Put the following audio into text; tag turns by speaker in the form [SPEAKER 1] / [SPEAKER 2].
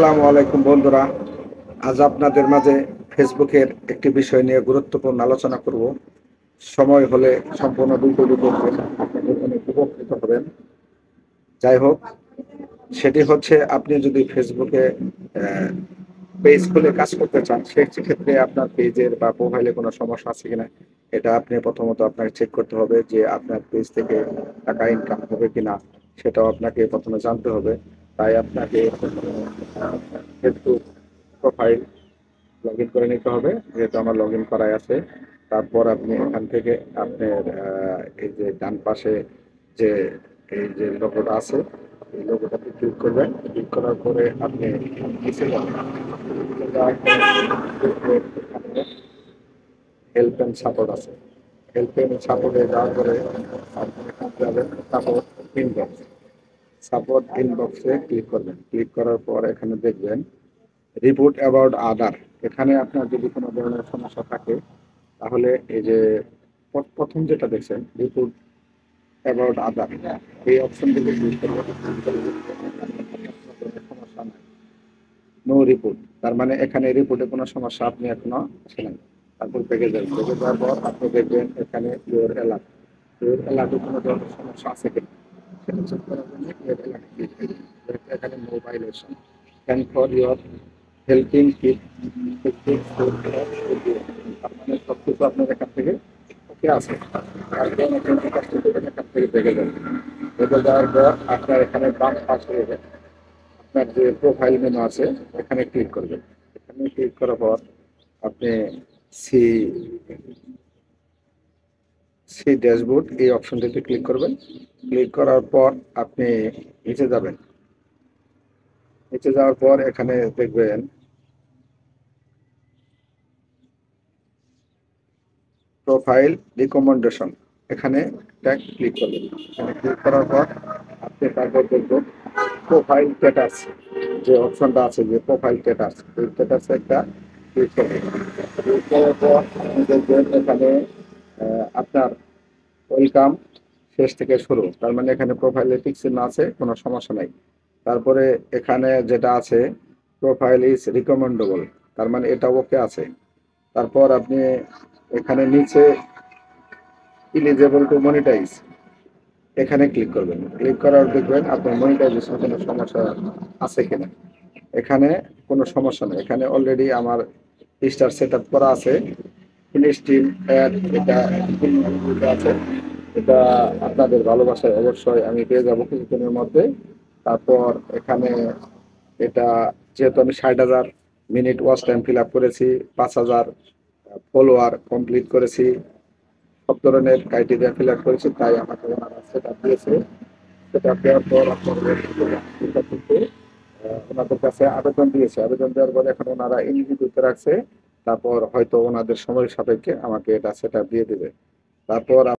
[SPEAKER 1] আসসালামু আলাইকুম বন্ধুরা। আজ আপনাদের মাঝে ফেসবুকের একটি বিষয় নিয়ে গুরুত্বপূর্ণ আলোচনা করব। সময় হলে সম্পূর্ণ ভিডিওটি দেখবেন, আপনাদের অনেক উপকৃত হবেন। যাই হোক, সেটি হচ্ছে আপনি যদি ফেসবুকে পেজ খুলে কাজ করতে চান, সেক্ষেত্রে আপনার পেজের বা প্রোফাইলে কোনো সমস্যা আছে কিনা এটা আপনি প্রথমত আপনাকে চেক করতে হবে, যে আপনার পেজ থেকে টাকা ইনকাম হবে কিনা সেটাও আপনাকে প্রথমে জানতে হবে। তাই আপনাকে ফেসবুক প্রোফাইল লগ ইন করে নিতে হবে, যেহেতু আমার লগ ইন করাই আছে। তারপর আপনি এখান থেকে আপনার এই যে ডান পাশে যে এই যে লোগোটা আছে, এই লোগোটাতে ক্লিক করবেন। ক্লিক করার পরে আপনি নিচে যাবেন। হেল্প অ্যান্ড সাপোর্ট আছে। হেল্প অ্যান্ড সাপোর্টে যাওয়ার পরে আপনি এখানে যাবেন সাপোর্ট ইনবক্স। সাপোর্ট ইনবক্সে ক্লিক করবেন। ক্লিক করার পর এখানে দেখবেন রিপোর্ট অ্যাবাউট আদার। এখানে আপনার যদি কোনো ধরনের সমস্যা থাকে তাহলে এই যে প্রথম যেটা দেখছেন রিপোর্ট অ্যাবাউট আদার, এই অপশন থেকে ক্লিক করবেন। সমস্যা নাই, নো রিপোর্ট, তার মানে এখানে রিপোর্টে কোনো সমস্যা আপনি এখনো ছিলেন। তারপর পেকে যাবেন। পেকে যাওয়ার পর আপনি দেখবেন এখানে ইউর এলাকা, ইউর এলাকায় কোনো ধরনের সমস্যা আছে কিনা সেটা চেক করার জন্য ইউর এলাকা ক্লিক করবেন। এখানে মোবাইল এশন thank for your helping keep, আপনার সব কিছু আপনার এখান থেকে ওকে আছে। এখান থেকে পেকে যাবেন। পেকে যাওয়ার পর আপনার এখানে বাম পাশে আপনার যে প্রোফাইল মেনু আছে এখানে ক্লিক করবেন। এখানে ক্লিক করার পর আপনি সি সি ড্যাশবোর্ড এই অপশনটিতে ক্লিক করবেন। ক্লিক করার পর আপনি নিচে যাবেন। নিচে যাওয়ার পর এখানে দেখবেন প্রোফাইল রিকমেন্ডেশন, এখানে ক্লিক করবেন। এখানে ক্লিক করার পর আপনি তারপর দেখবেন প্রোফাইল স্ট্যাটাস, যে অপশনটা আছে যে প্রোফাইল স্ট্যাটাস, এই স্ট্যাটাসে একটা ক্লিক করবেন। ক্লিক করার পর আপনি দেখবেন এখানে আপনার ওয়েলকাম শেষ থেকে শুরু, তার মানে এখানে প্রোফাইলে টিক চিহ্ন আছে, কোনো সমস্যা নাই। তারপরে এখানে যেটা আছে প্রোফাইল ইজ রিকমেন্ডেবল, তার মানে এটা ওকে আছে। তারপর আপনি এখানে নিচে ইলিজেবল টু মনিটাইজ, এখানে ক্লিক করবেন। ক্লিক করার দেখবেন আপনার মনিটাইজেশন কোনো সমস্যা আছে কিনা। এখানে কোনো সমস্যা নেই, এখানে অলরেডি আমার স্টার সেট আপ করা আছে। স্টিম অ্যাড এটা আছে, এটা আপনাদের ভালোবাসায় অবশ্যই আমি পেয়ে যাবো কিছুদিনের মধ্যে। তারপর এখানে এটা যেহেতু আমি 60,000 minute watch time fill up করেছি, 5,000 ফলোয়ার কমপ্লিট করেছি, সব ধরনের ক্রাইটেরিয়া ফিল আপ করেছি, তাই আমাকে ওনারা সেটা দিয়েছে। সেটা দেওয়ার পর আপনাদের ওনাদের কাছে আবেদন দিয়েছে। আবেদন দেওয়ার পরে এখন ওনারা ইনভিউতে রাখছে। তারপর হয়তো ওনাদের সময় সাপেক্ষে আমাকে এটা সেটা দিয়ে দেবে। তারপর